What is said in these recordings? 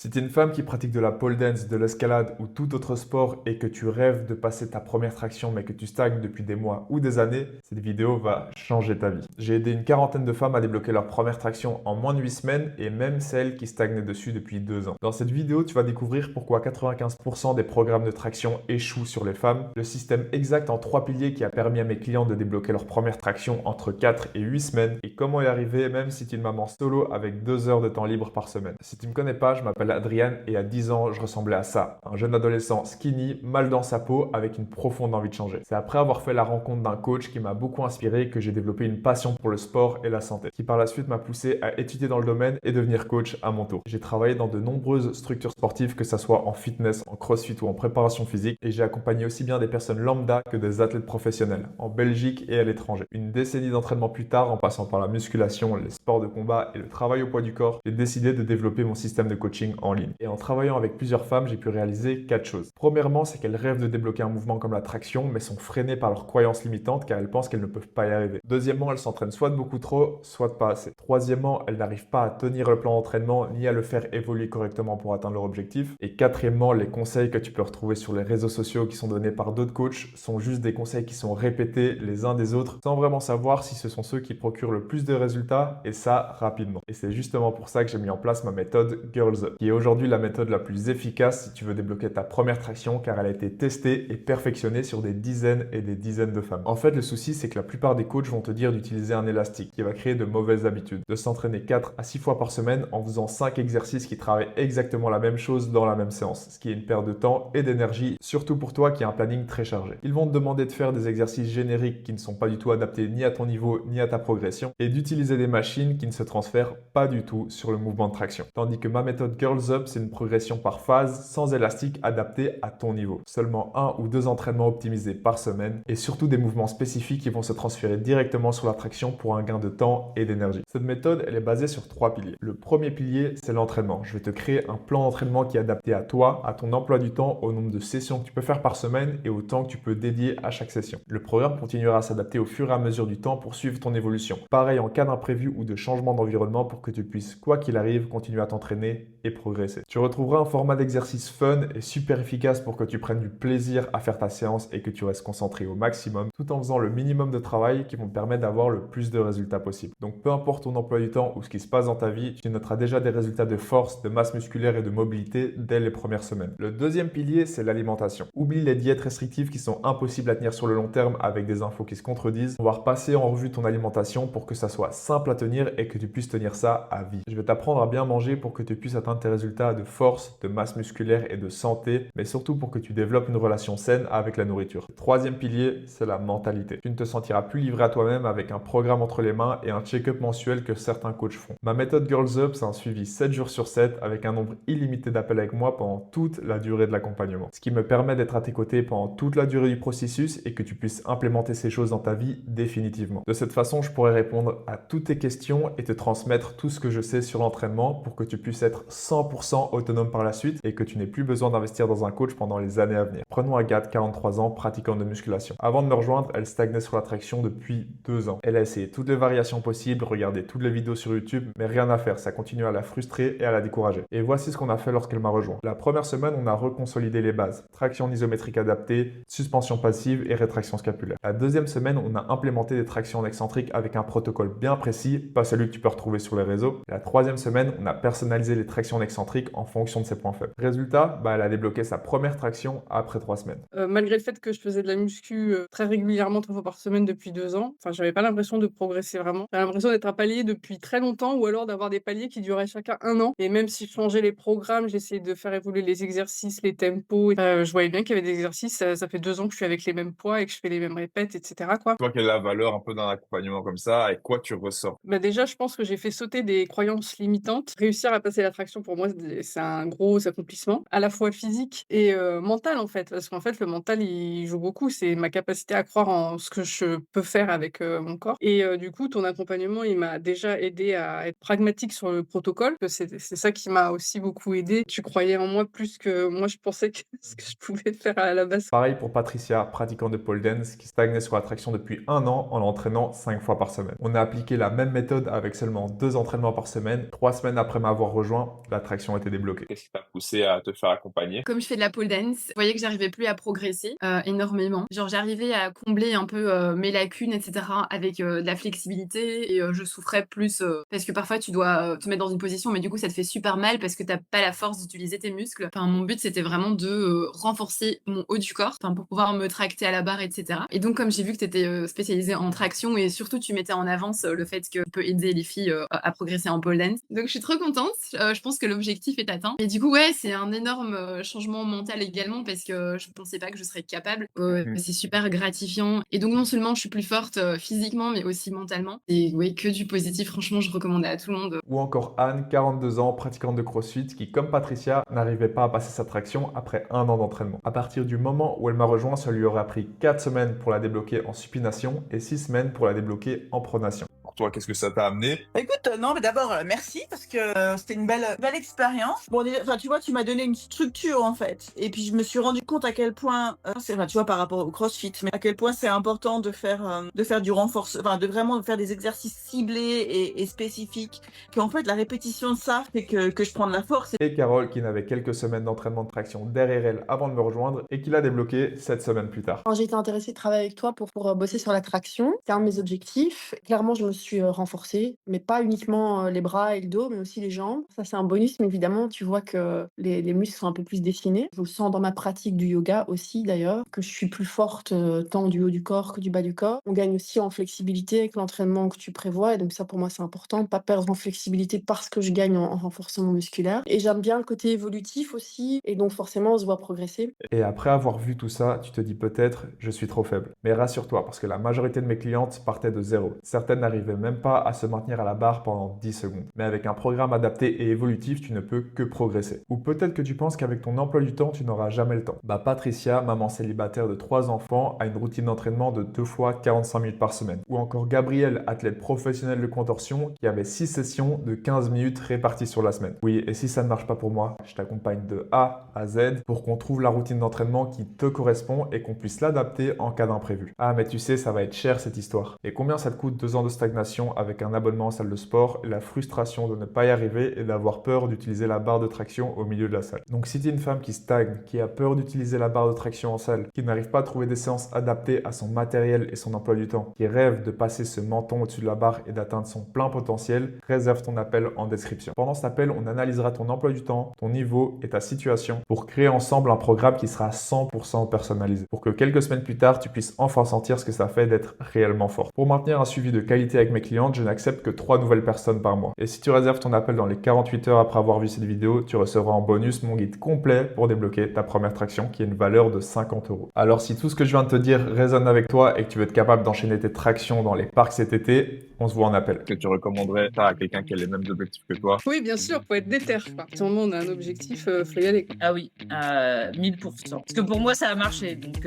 Si tu es une femme qui pratique de la pole dance, de l'escalade ou tout autre sport et que tu rêves de passer ta première traction mais que tu stagnes depuis des mois ou des années, cette vidéo va changer ta vie. J'ai aidé une quarantaine de femmes à débloquer leur première traction en moins de 8 semaines et même celles qui stagnaient dessus depuis 2 ans. Dans cette vidéo, tu vas découvrir pourquoi 95% des programmes de traction échouent sur les femmes, le système exact en 3 piliers qui a permis à mes clients de débloquer leur première traction entre 4 et 8 semaines et comment y arriver même si tu es une maman solo avec 2 heures de temps libre par semaine. Si tu ne me connais pas, je m'appelle Adrien et à 10 ans, je ressemblais à ça. Un jeune adolescent skinny, mal dans sa peau, avec une profonde envie de changer. C'est après avoir fait la rencontre d'un coach qui m'a beaucoup inspiré que j'ai développé une passion pour le sport et la santé, qui par la suite m'a poussé à étudier dans le domaine et devenir coach à mon tour. J'ai travaillé dans de nombreuses structures sportives, que ce soit en fitness, en crossfit ou en préparation physique, et j'ai accompagné aussi bien des personnes lambda que des athlètes professionnels, en Belgique et à l'étranger. Une décennie d'entraînement plus tard, en passant par la musculation, les sports de combat et le travail au poids du corps, j'ai décidé de développer mon système de coaching en ligne. Et en travaillant avec plusieurs femmes, j'ai pu réaliser 4 choses. Premièrement, c'est qu'elles rêvent de débloquer un mouvement comme la traction, mais sont freinées par leurs croyances limitantes car elles pensent qu'elles ne peuvent pas y arriver. Deuxièmement, elles s'entraînent soit de beaucoup trop, soit de pas assez. Troisièmement, elles n'arrivent pas à tenir le plan d'entraînement ni à le faire évoluer correctement pour atteindre leur objectif. Et quatrièmement, les conseils que tu peux retrouver sur les réseaux sociaux qui sont donnés par d'autres coachs sont juste des conseils qui sont répétés les uns des autres sans vraiment savoir si ce sont ceux qui procurent le plus de résultats et ça rapidement. Et c'est justement pour ça que j'ai mis en place ma méthode Girls Up, qui est aujourd'hui la méthode la plus efficace si tu veux débloquer ta première traction car elle a été testée et perfectionnée sur des dizaines et des dizaines de femmes. En fait, le souci, c'est que la plupart des coachs vont te dire d'utiliser un élastique qui va créer de mauvaises habitudes, de s'entraîner 4 à 6 fois par semaine en faisant 5 exercices qui travaillent exactement la même chose dans la même séance, ce qui est une perte de temps et d'énergie, surtout pour toi qui as un planning très chargé. Ils vont te demander de faire des exercices génériques qui ne sont pas du tout adaptés ni à ton niveau ni à ta progression et d'utiliser des machines qui ne se transfèrent pas du tout sur le mouvement de traction. Tandis que ma méthode Girls Up, c'est une progression par phase, sans élastique, adapté à ton niveau. Seulement 1 ou 2 entraînements optimisés par semaine et surtout des mouvements spécifiques qui vont se transférer directement sur la traction pour un gain de temps et d'énergie. Cette méthode, elle est basée sur 3 piliers. Le premier pilier, c'est l'entraînement. Je vais te créer un plan d'entraînement qui est adapté à toi, à ton emploi du temps, au nombre de sessions que tu peux faire par semaine et au temps que tu peux dédier à chaque session. Le programme continuera à s'adapter au fur et à mesure du temps pour suivre ton évolution. Pareil en cas d'imprévu ou de changement d'environnement pour que tu puisses, quoi qu'il arrive, continuer à t'entraîner et progresser. Tu retrouveras un format d'exercice fun et super efficace pour que tu prennes du plaisir à faire ta séance et que tu restes concentré au maximum tout en faisant le minimum de travail qui vont te permettre d'avoir le plus de résultats possible. Donc peu importe ton emploi du temps ou ce qui se passe dans ta vie, tu noteras déjà des résultats de force, de masse musculaire et de mobilité dès les premières semaines. Le deuxième pilier, c'est l'alimentation. Oublie les diètes restrictives qui sont impossibles à tenir sur le long terme avec des infos qui se contredisent. On va repasser en revue ton alimentation pour que ça soit simple à tenir et que tu puisses tenir ça à vie. Je vais t'apprendre à bien manger pour que tu puisses atteindre tes résultats de force, de masse musculaire et de santé, mais surtout pour que tu développes une relation saine avec la nourriture. Le troisième pilier, c'est la mentalité. Tu ne te sentiras plus livré à toi-même avec un programme entre les mains et un check-up mensuel que certains coachs font. Ma méthode Girls Up, c'est un suivi 7 jours sur 7 avec un nombre illimité d'appels avec moi pendant toute la durée de l'accompagnement. Ce qui me permet d'être à tes côtés pendant toute la durée du processus et que tu puisses implémenter ces choses dans ta vie définitivement. De cette façon, je pourrai répondre à toutes tes questions et te transmettre tout ce que je sais sur l'entraînement pour que tu puisses être 100% autonome par la suite et que tu n'aies plus besoin d'investir dans un coach pendant les années à venir. Prenons Agathe, 43 ans, pratiquante de musculation. Avant de me rejoindre, elle stagnait sur la traction depuis 2 ans. Elle a essayé toutes les variations possibles, regardé toutes les vidéos sur YouTube, mais rien à faire, ça continue à la frustrer et à la décourager. Et voici ce qu'on a fait lorsqu'elle m'a rejoint. La première semaine, on a reconsolidé les bases. Traction en isométrique adaptée, suspension passive et rétraction scapulaire. La deuxième semaine, on a implémenté des tractions en excentrique avec un protocole bien précis, pas celui que tu peux retrouver sur les réseaux. Et la troisième semaine, on a personnalisé les tractions en excentrique en fonction de ses points faibles. Résultat, elle a débloqué sa première traction après 3 semaines. Malgré le fait que je faisais de la muscu, très régulièrement, 3 fois par semaine depuis 2 ans, enfin, j'avais pas l'impression de progresser vraiment. J'avais l'impression d'être un palier depuis très longtemps ou alors d'avoir des paliers qui duraient chacun 1 an et même si je changeais les programmes, j'essayais de faire évoluer les exercices, les tempos, je voyais bien qu'il y avait des exercices, ça fait 2 ans que je suis avec les mêmes poids et que je fais les mêmes répètes et cetera, quoi. Toi, quelle est la valeur un peu d'un accompagnement comme ça? Avec quoi tu ressors? Bah, déjà, je pense que j'ai fait sauter des croyances limitantes. Réussir à passer l'attraction pour moi, c'est un gros accomplissement, à la fois physique et mental, en fait. Parce qu'en fait, le mental, il joue beaucoup. C'est ma capacité à croire en ce que je peux faire avec, mon corps et du coup, ton accompagnement, il m'a déjà aidé à être pragmatique sur le protocole, que c'est ça qui m'a aussi beaucoup aidé. Tu croyais en moi plus que moi, je pensais que ce que je pouvais faire à la base. Pareil pour Patricia, pratiquante de pole dance, qui stagnait sur la traction depuis 1 an en l'entraînant 5 fois par semaine. On a appliqué la même méthode avec seulement 2 entraînements par semaine. 3 semaines après m'avoir rejoint, la traction était débloquée. Qu'est-ce qui t'a poussé à te faire accompagner? Comme je fais de la pole dance, je voyais que j'arrivais plus à progresser, énormément. Genre j'arrivais à combler un peu, mes lacunes et cetera avec, de la flexibilité et je souffrais plus, parce que parfois tu dois, te mettre dans une position, mais du coup ça te fait super mal parce que tu as pas la force d'utiliser tes muscles. Enfin mon but c'était vraiment de, renforcer mon haut du corps, enfin pour pouvoir me tracter à la barre et cetera et donc comme j'ai vu que tu étais, spécialisée en traction et surtout tu mettais en avance, le fait que tu peux aider les filles, à progresser en pole dance. Donc je suis trop contente, je pense que l'objectif est atteint et du coup ouais, c'est un énorme, changement mental également parce que je pensais pas que je serais capable. C'est super gratifiant et donc non seulement je suis plus forte, physiquement mais aussi mentalement et ouais, que du positif. Franchement, je recommande à tout le monde. Ou encore Anne, 42 ans, pratiquante de CrossFit, qui, comme Patricia, n'arrivait pas à passer sa traction après 1 an d'entraînement. À partir du moment où elle m'a rejoint, ça lui aura pris 4 semaines pour la débloquer en supination et 6 semaines pour la débloquer en pronation. Pour toi, qu'est-ce que ça t'a amené? Écoute, non, mais d'abord, merci parce que c'était une belle expérience. Bon, déjà, enfin, tu vois, tu m'as donné une structure en fait, et puis je me suis rendu compte à quel point, enfin, tu vois, par rapport au CrossFit, mais à quel point c'est important de faire du renforcement, enfin, de vraiment faire des exercices ciblés et spécifiques. Qu'en fait, la répétition de ça fait que je prends de la force. Et Carole, qui n'avait quelques semaines d'entraînement de traction derrière elle avant de me rejoindre et qui l'a débloqué 7 semaines plus tard. Quand j'ai été intéressée de travailler avec toi pour bosser sur la traction, c'est un de mes objectifs. Clairement, je me suis renforcée, mais pas uniquement les bras et le dos, mais aussi les jambes. Ça, c'est un bonus, mais évidemment, tu vois que les muscles sont un peu plus dessinés. Je le sens dans ma pratique du yoga aussi, d'ailleurs, que je suis plus forte tant du haut du corps que du bas du corps. On gagne aussi en flexibilité avec l'entraînement que tu prévois, et donc ça, pour moi, c'est important, de pas perdre en flexibilité parce que je gagne en renforcement musculaire. Et j'aime bien le côté évolutif aussi, et donc forcément, on se voit progresser. Et après avoir vu tout ça, tu te dis peut-être, je suis trop faible. Mais rassure-toi, parce que la majorité de mes clientes partaient de zéro. Certaines n'arrivaient même pas à se maintenir à la barre pendant 10 secondes. Mais avec un programme adapté et évolutif, tu ne peux que progresser. Ou peut-être que tu penses qu'avec ton emploi du temps, tu n'auras jamais le temps. Bah Patricia, maman célibataire de 3 enfants, a une routine d'entraînement de 2 fois 45 minutes par semaine. Ou encore Gabriel, athlète professionnel de contorsion, qui avait 6 sessions de 15 minutes réparties sur la semaine. Oui, et si ça ne marche pas pour moi, je t'accompagne de A à Z pour qu'on trouve la routine d'entraînement qui te correspond et qu'on puisse l'adapter en cas d'imprévu. Ah mais tu sais, ça va être cher cette histoire. Et combien ça te coûte 2 ans de stagnation avec un abonnement en salle de sport, et la frustration de ne pas y arriver et d'avoir peur d'utiliser la barre de traction au milieu de la salle. Donc si tu es une femme qui stagne, qui a peur d'utiliser la barre de traction en salle, qui n'arrive pas à trouver des séances adaptées à son matériel et son emploi du temps, qui rêve de passer ce menton au-dessus de la barre et d'atteindre son plein potentiel, réserve ton appel en description. Pendant cet appel, on analysera ton emploi du temps, ton niveau et ta situation pour créer ensemble un programme qui sera 100% personnalisé. Pour que quelques semaines plus tard, tu puisses enfin sentir ce que ça fait d'être réellement fort. Pour maintenir un suivi de qualité avec mes clientes, je n'accepte que 3 nouvelles personnes par mois. Et si tu réserves ton appel dans les 48 heures après avoir vu cette vidéo, tu recevras en bonus mon guide complet pour débloquer ta première traction qui a une valeur de 50 €. Alors si tout ce que je viens de te dire résonne avec toi et que tu veux être capable d'enchaîner tes tractions dans les parcs cet été, on se voit en appel. Que tu recommanderais ça à quelqu'un qui a les mêmes objectifs que toi? Oui, bien sûr, faut être déter, quoi. À ce moment, on a un objectif, faut y aller, quoi. Ah oui, 1000%. Parce que pour moi, ça a marché, donc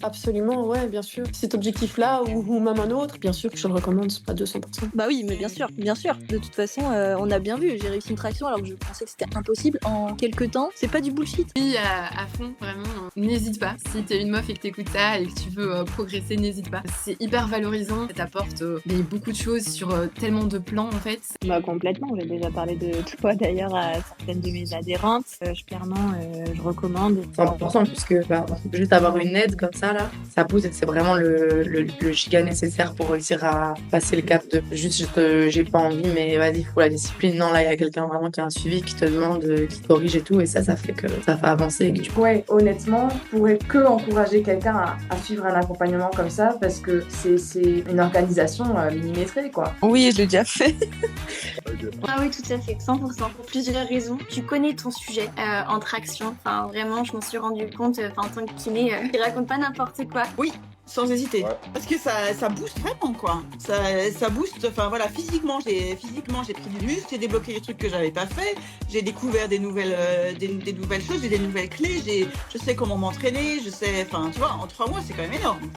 Absolument, ouais, bien sûr. Cet objectif-là, ou même un autre, bien sûr que je le recommande à 200%. Bah oui, mais bien sûr, bien sûr. De toute façon, on a bien vu, j'ai réussi une traction alors que je pensais que c'était impossible en quelques temps. C'est pas du bullshit. Oui, à fond, vraiment, n'hésite pas. Si t'es une meuf et que t'écoutes ça et que tu veux progresser, n'hésite pas. C'est hyper valorisant, ça t'apporte beaucoup de choses sur tellement de plans en fait. Bah complètement, j'ai déjà parlé de toi d'ailleurs à certaines de mes adhérentes. Clairement, je recommande. C'est important puisque juste avoir une aide comme ça, là, ça pousse et c'est vraiment le giga nécessaire pour réussir à passer le cap de juste j'ai pas envie, mais vas-y, il faut la discipline. Non, là, il y a quelqu'un vraiment qui a un suivi, qui te demande, qui te corrige et tout, et ça fait que ça fait avancer. Ouais, honnêtement, je pourrais que encourager quelqu'un à suivre un accompagnement comme ça parce que c'est une organisation millimétrée, quoi. Oui, je l'ai déjà fait. Ah oui, tout à fait, 100%. Pour plusieurs raisons. Tu connais ton sujet en traction. Enfin, vraiment, je m'en suis rendu compte en tant que kiné. Il raconte pas n'importe quoi. Oui, sans hésiter. Ouais. Parce que ça booste vraiment, quoi. Ça booste, enfin voilà, physiquement, j'ai pris du muscle, j'ai débloqué les trucs que j'avais pas fait, j'ai découvert des nouvelles choses, j'ai des nouvelles clés, je sais comment m'entraîner, enfin, tu vois, en 3 mois, c'est quand même énorme.